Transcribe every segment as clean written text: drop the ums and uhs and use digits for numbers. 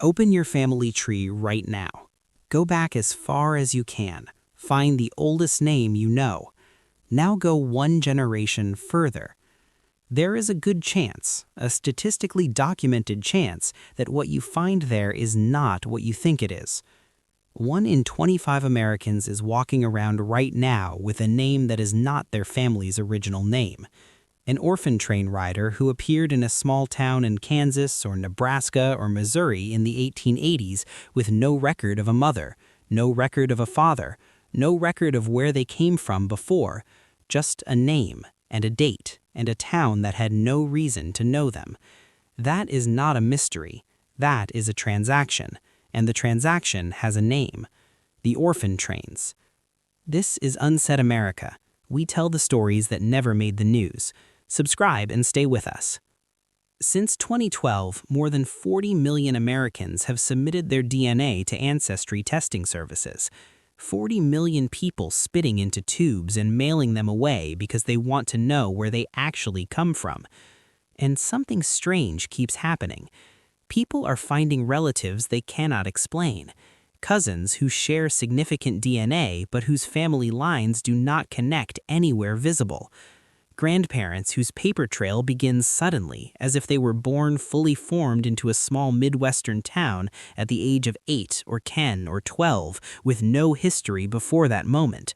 Open your family tree right now. Go back as far as you can. Find the oldest name you know. Now go one generation further. There is a good chance, a statistically documented chance, that what you find there is not what you think it is. 1 in 25 Americans is walking around right now with a name that is not their family's original name. An orphan train rider who appeared in a small town in Kansas or Nebraska or Missouri in the 1880s with no record of a mother, no record of a father, no record of where they came from before, just a name and a date and a town that had no reason to know them. That is not a mystery. That is a transaction, and the transaction has a name: the Orphan Trains. This is Unsaid America. We tell the stories that never made the news. Subscribe and stay with us. Since 2012, more than 40 million Americans have submitted their DNA to ancestry testing services. 40 million people spitting into tubes and mailing them away because they want to know where they actually come from. And something strange keeps happening. People are finding relatives they cannot explain. Cousins who share significant DNA but whose family lines do not connect anywhere visible. Grandparents whose paper trail begins suddenly, as if they were born fully formed into a small Midwestern town at the age of 8 or 10 or 12, with no history before that moment.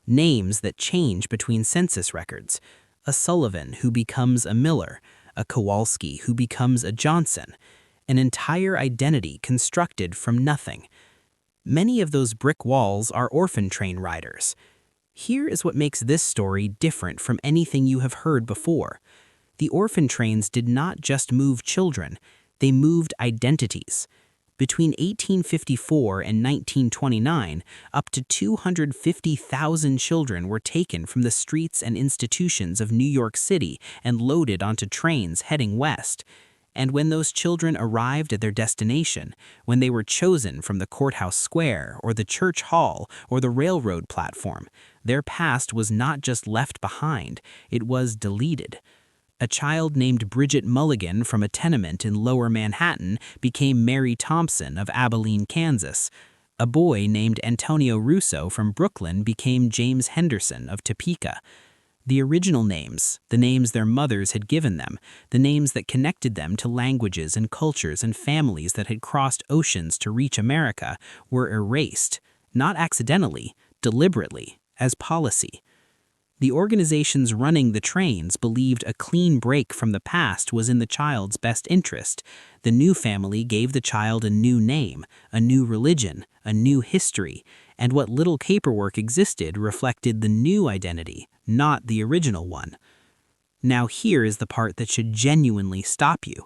Names that change between census records. A Sullivan who becomes a Miller. A Kowalski who becomes a Johnson. An entire identity constructed from nothing. Many of those brick walls are orphan train riders. Here is what makes this story different from anything you have heard before. The orphan trains did not just move children, they moved identities. Between 1854 and 1929, up to 250,000 children were taken from the streets and institutions of New York City and loaded onto trains heading west. And when those children arrived at their destination, when they were chosen from the courthouse square or the church hall or the railroad platform, their past was not just left behind, it was deleted. A child named Bridget Mulligan from a tenement in Lower Manhattan became Mary Thompson of Abilene, Kansas. A boy named Antonio Russo from Brooklyn became James Henderson of Topeka. The original names, the names their mothers had given them, the names that connected them to languages and cultures and families that had crossed oceans to reach America, were erased, not accidentally, deliberately, as policy. The organizations running the trains believed a clean break from the past was in the child's best interest. The new family gave the child a new name, a new religion, a new history, and what little paperwork existed reflected the new identity, not the original one. Now here is the part that should genuinely stop you.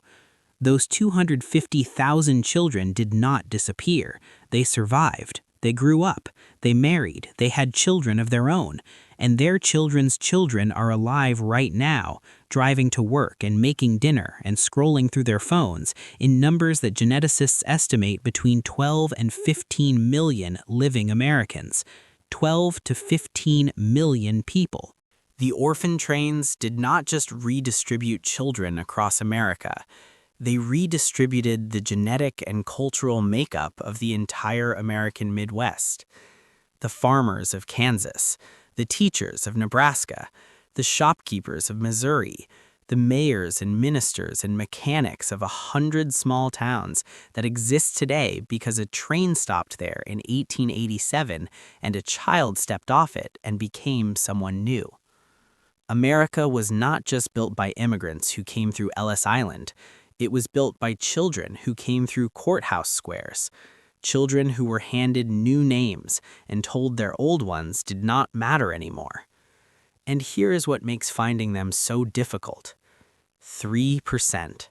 Those 250,000 children did not disappear. They survived. They grew up. They married. They had children of their own. And their children's children are alive right now, driving to work and making dinner and scrolling through their phones in numbers that geneticists estimate between 12 and 15 million living Americans. 12 to 15 million people. The orphan trains did not just redistribute children across America. They redistributed the genetic and cultural makeup of the entire American Midwest. The farmers of Kansas, the teachers of Nebraska, the shopkeepers of Missouri, the mayors and ministers and mechanics of 100 small towns that exist today because a train stopped there in 1887 and a child stepped off it and became someone new. America was not just built by immigrants who came through Ellis Island. It was built by children who came through courthouse squares. Children who were handed new names and told their old ones did not matter anymore. And here is what makes finding them so difficult. 3%.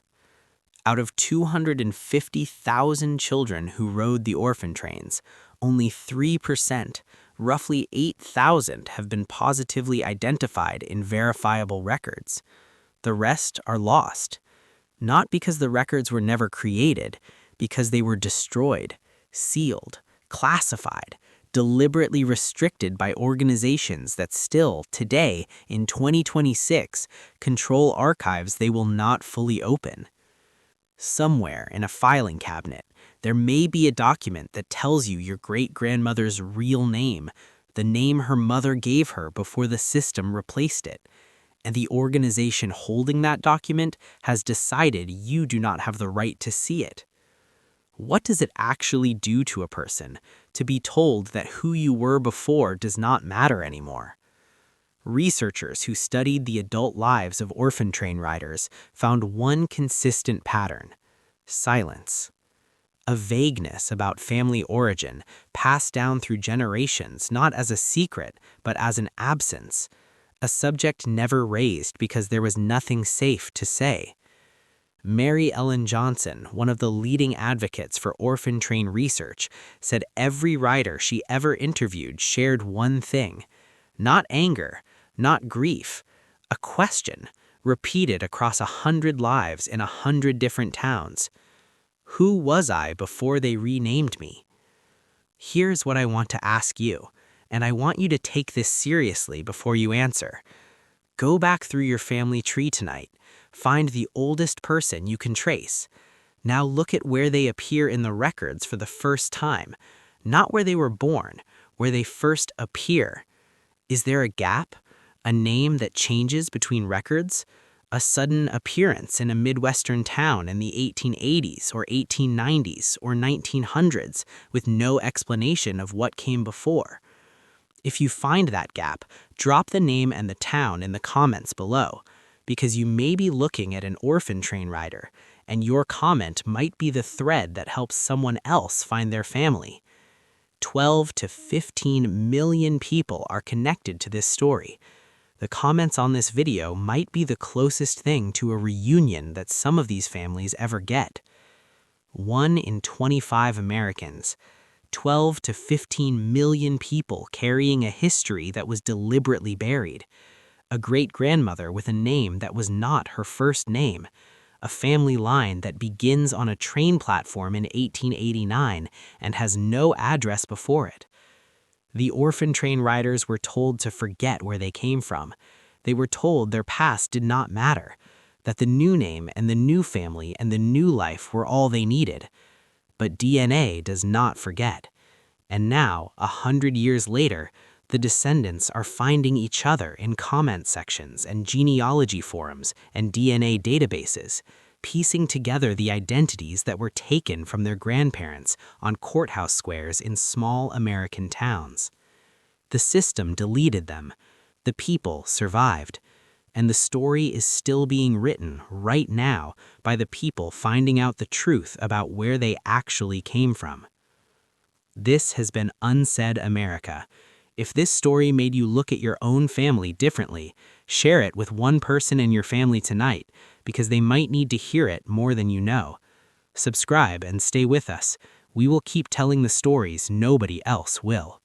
Out of 250,000 children who rode the orphan trains, only 3%, roughly 8,000, have been positively identified in verifiable records. The rest are lost. Not because the records were never created, because they were destroyed, sealed, classified, deliberately restricted by organizations that still, today, in 2026, control archives they will not fully open. Somewhere in a filing cabinet, there may be a document that tells you your great-grandmother's real name, the name her mother gave her before the system replaced it. And the organization holding that document has decided you do not have the right to see it. What does it actually do to a person to be told that who you were before does not matter anymore? Researchers who studied the adult lives of orphan train riders found one consistent pattern: silence. A vagueness about family origin passed down through generations not as a secret but as an absence, a subject never raised because there was nothing safe to say. Mary Ellen Johnson, one of the leading advocates for orphan train research, said every rider she ever interviewed shared one thing: not anger, not grief, a question repeated across 100 lives in 100 different towns. Who was I before they renamed me? Here's what I want to ask you, and I want you to take this seriously before you answer. Go back through your family tree tonight. Find the oldest person you can trace. Now look at where they appear in the records for the first time, not where they were born, where they first appear. Is there a gap? A name that changes between records? A sudden appearance in a Midwestern town in the 1880s or 1890s or 1900s with no explanation of what came before? If you find that gap, drop the name and the town in the comments below, because you may be looking at an orphan train rider, and your comment might be the thread that helps someone else find their family. 12 to 15 million people are connected to this story. The comments on this video might be the closest thing to a reunion that some of these families ever get. 1 in 25 Americans, 12 to 15 million people carrying a history that was deliberately buried. A great-grandmother with a name that was not her first name. A family line that begins on a train platform in 1889 and has no address before it. The orphan train riders were told to forget where they came from. They were told their past did not matter, that the new name and the new family and the new life were all they needed. But DNA does not forget. And now, 100 years later, the descendants are finding each other in comment sections and genealogy forums and DNA databases, piecing together the identities that were taken from their grandparents on courthouse squares in small American towns. The system deleted them. The people survived. And the story is still being written right now by the people finding out the truth about where they actually came from. This has been Unsaid America. If this story made you look at your own family differently, share it with one person in your family tonight, because they might need to hear it more than you know. Subscribe and stay with us. We will keep telling the stories nobody else will.